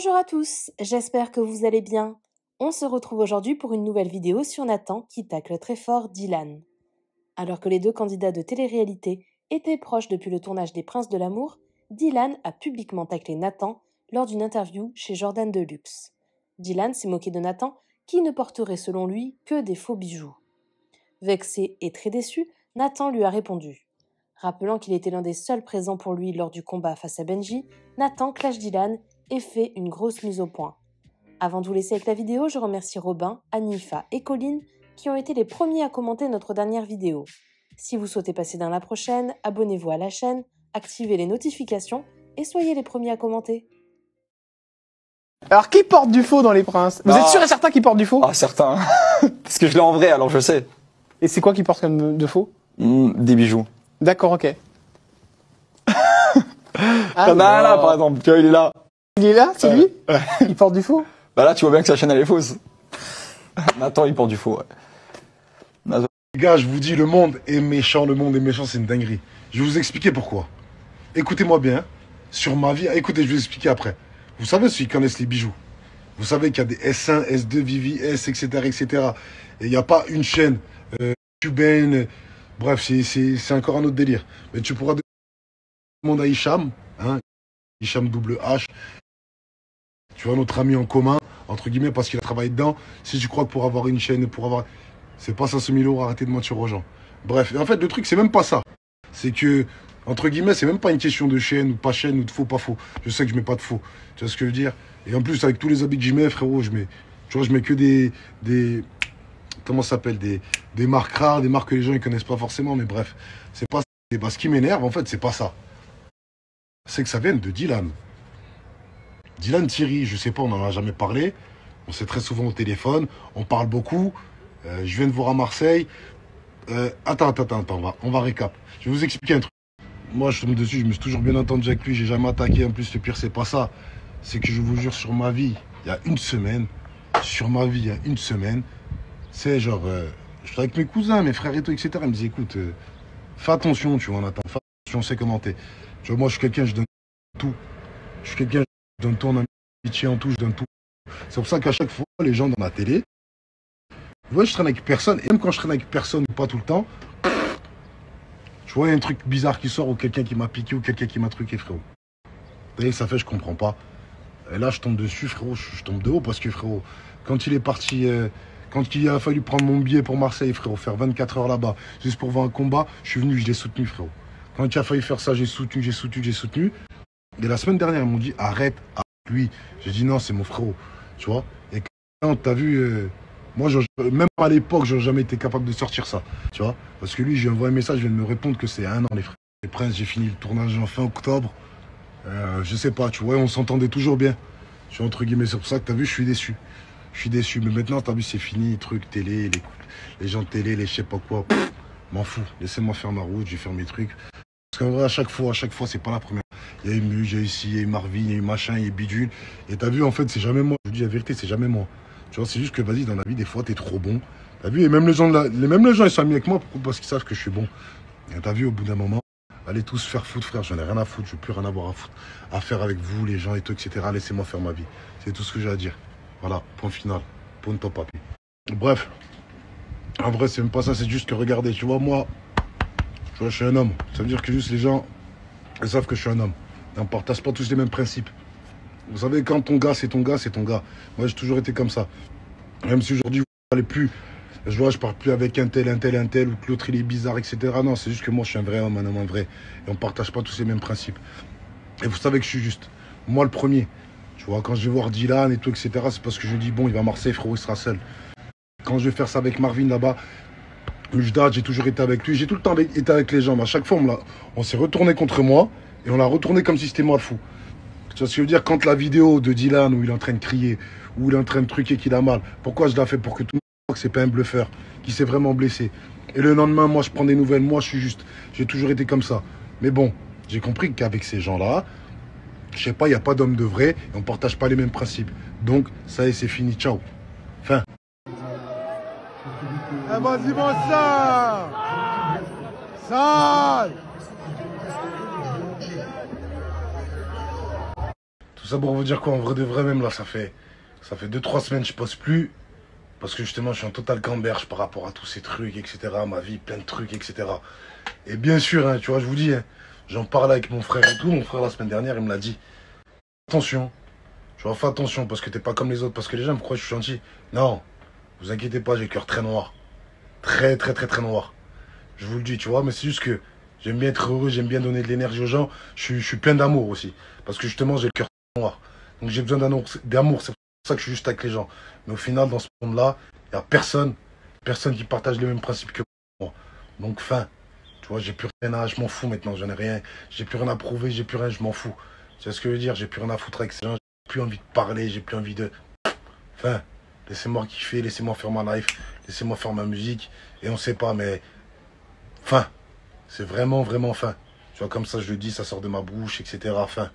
Bonjour à tous, j'espère que vous allez bien. On se retrouve aujourd'hui pour une nouvelle vidéo sur Nathan qui tacle très fort Dylan. Alors que les deux candidats de télé-réalité étaient proches depuis le tournage des Princes de l'amour, Dylan a publiquement taclé Nathan lors d'une interview chez Jordan Deluxe. Dylan s'est moqué de Nathan qui ne porterait selon lui que des faux bijoux. Vexé et très déçu, Nathan lui a répondu. Rappelant qu'il était l'un des seuls présents pour lui lors du combat face à Benji, Nathan clash Dylan et fait une grosse mise au point. Avant de vous laisser avec la vidéo, je remercie Robin, Anifa et Colline qui ont été les premiers à commenter notre dernière vidéo. Si vous souhaitez passer dans la prochaine, abonnez-vous à la chaîne, activez les notifications et soyez les premiers à commenter. Alors, qui porte du faux dans les princes? Vous êtes sûr et certain qu'il porte du faux? Ah, certain. Parce que je l'ai en vrai, alors je sais. Et c'est quoi qui porte comme de faux? Des bijoux. D'accord, ok. Là, par exemple, tu vois, il est là. Il est là, c'est lui? Ouais. Il porte du faux? Bah là, tu vois bien que sa chaîne, elle est fausse. Nathan, il porte du faux, ouais. Nathan. Les gars, je vous dis, le monde est méchant, c'est une dinguerie. Je vais vous expliquer pourquoi. Écoutez-moi bien, sur ma vie, écoutez, je vais vous expliquer après. Vous savez, ceux qui connaissent les bijoux, vous savez qu'il y a des S1, S2, Vivi, S, etc., etc. Et il n'y a pas une chaîne cubaine, bref, c'est encore un autre délire. Mais tu pourras demander à Hicham, hein, Hicham double H, tu vois, notre ami en commun, entre guillemets, parce qu'il a travaillé dedans. Si tu crois que pour avoir une chaîne, c'est pas 500 000 €, arrêtez de mentir aux gens. Bref, et en fait, le truc, c'est même pas ça. C'est que, entre guillemets, c'est même pas une question de chaîne ou pas chaîne ou de faux, pas faux. Je sais que je mets pas de faux. Tu vois ce que je veux dire? Et en plus, avec tous les habits que j'y mets, frérot, je mets que des comment ça s'appelle, des marques rares, des marques que les gens ils connaissent pas forcément, mais bref, c'est pas ça. Bah, ce qui m'énerve, en fait, c'est pas ça. C'est que ça vient de Dylan. Dylan Thierry, je sais pas, on en a jamais parlé. On s'est très souvent au téléphone, on parle beaucoup. Je viens de voir à Marseille. Attends, on va récap. Je vais vous expliquer un truc. Moi, je tombe dessus, je me suis toujours bien entendu avec lui, j'ai jamais attaqué. En plus, le pire, c'est pas ça. C'est que je vous jure, sur ma vie, il y a une semaine, c'est genre, je suis avec mes cousins, mes frères et tout, etc. Ils me disaient, écoute, fais attention, tu vois, Nathan, fais attention, c'est commenter. Tu vois, moi, je suis quelqu'un, je donne tout. Je suis quelqu'un, je donne tout en amitié, en tout, je donne tout. C'est pour ça qu'à chaque fois, les gens dans la télé, vous voyez, je traîne avec personne, et même quand je traîne avec personne, ou pas tout le temps, tu vois, il y a un truc bizarre qui sort, ou quelqu'un qui m'a piqué, ou quelqu'un qui m'a truqué, frérot. Vous voyez, ça fait, je comprends pas. Et là, je tombe dessus, frérot, je tombe de haut, parce que, frérot, quand il est parti, quand il a fallu prendre mon billet pour Marseille, frérot, faire 24 heures là-bas, juste pour voir un combat, je suis venu, je l'ai soutenu, frérot. Quand il a fallu faire ça, j'ai soutenu. Et la semaine dernière, ils m'ont dit, arrête lui. J'ai dit, non, c'est mon frérot, tu vois. Et quand t'as vu, moi, même à l'époque, j'aurais jamais été capable de sortir ça, tu vois. Parce que lui, j'ai envoyé un message, il vient de me répondre que c'est 1 an, les frères. Les Princes, j'ai fini le tournage en fin octobre. Je sais pas, tu vois, on s'entendait toujours bien. Je suis entre guillemets, c'est pour ça que t'as vu, je suis déçu. Mais maintenant, t'as vu, c'est fini, trucs télé, les gens de télé, les je sais pas quoi. M'en fous, laissez-moi faire ma route, je vais faire mes trucs. Parce qu'en vrai, à chaque fois, c'est pas la première. Il y a eu Muge, il y a eu ici, il y a eu Marvin, il y a eu machin, il y a eu Bidule. Et t'as vu, en fait, c'est jamais moi. Je vous dis la vérité, c'est jamais moi. Tu vois, c'est juste que, vas-y, dans la vie, des fois, t'es trop bon. T'as vu, et même les gens, ils sont amis avec moi parce qu'ils savent que je suis bon. Et t'as vu, au bout d'un moment, allez tous faire foutre, frère, j'en ai rien à foutre, je veux plus rien avoir à faire avec vous, les gens et tout, etc. Laissez-moi faire ma vie. C'est tout ce que j'ai à dire. Voilà, point final. Point top, papi. Bref, en vrai, c'est même pas ça, c'est juste que, regardez, tu vois, moi, tu vois, je suis un homme. Ça veut dire que juste les gens, ils savent que je suis un homme. Et on partage pas tous les mêmes principes. Vous savez, quand ton gars, c'est ton gars, c'est ton gars. Moi, j'ai toujours été comme ça. Même si aujourd'hui, vous ne parlez plus, je parle plus avec un tel, ou que l'autre, il est bizarre, etc. Non, c'est juste que moi, je suis un vrai homme, un homme vrai. Et on partage pas tous les mêmes principes. Et vous savez que je suis juste. Moi, le premier. Tu vois, quand je vais voir Dylan et tout, etc., c'est parce que je dis, bon, il va à Marseille, frérot, il sera seul. Quand je vais faire ça avec Marvin là-bas, Mujdad, j'ai toujours été avec lui. J'ai tout le temps été avec les gens. Mais à chaque fois, on s'est retourné contre moi. Et on l'a retourné comme si c'était moi le fou. Tu vois ce que je veux dire? Quand la vidéo de Dylan où il est en train de crier, où il est en train de truquer qu'il a mal, pourquoi je l'ai fait? Pour que tout le monde voit que c'est pas un bluffeur, qui s'est vraiment blessé. Et le lendemain, moi, je prends des nouvelles. Moi, je suis juste. J'ai toujours été comme ça. Mais bon, j'ai compris qu'avec ces gens-là, je sais pas, il n'y a pas d'homme de vrai. Et on partage pas les mêmes principes. Donc, ça y est, c'est fini. Ciao. Fin. Eh, vas-y, mon sale! Sale! ça pour vous dire quoi, en vrai de vrai même là, ça fait 2-3 semaines que je poste plus. Parce que justement, je suis en total camberge par rapport à tous ces trucs, etc. Ma vie, plein de trucs, etc. Et bien sûr, hein, tu vois, je vous dis, hein, j'en parle avec mon frère et tout. Mon frère, la semaine dernière, il me l'a dit. Attention, tu vois, fais attention parce que t'es pas comme les autres. Parce que les gens me croient que je suis gentil. Non, vous inquiétez pas, j'ai le cœur très noir. Très, très, très, très noir. Je vous le dis, tu vois, mais c'est juste que j'aime bien être heureux, j'aime bien donner de l'énergie aux gens. Je suis plein d'amour aussi. Parce que justement, j'ai le cœur noir. Donc j'ai besoin d'amour. C'est pour ça que je suis juste avec les gens. Mais au final, dans ce monde-là, il n'y a personne qui partage les mêmes principes que moi. Donc, fin. Tu vois, j'ai plus rien à... Je m'en fous maintenant, j'en ai rien. J'ai plus rien à prouver, j'ai plus rien, je m'en fous. Tu sais ce que je veux dire? J'ai plus rien à foutre avec ces gens. J'ai plus envie de parler, j'ai plus envie de... Fin. Laissez-moi kiffer, laissez-moi faire ma life, laissez-moi faire ma musique. Et on sait pas, mais... Fin. C'est vraiment, vraiment fin. Tu vois, comme ça, je le dis, ça sort de ma bouche, etc. Fin.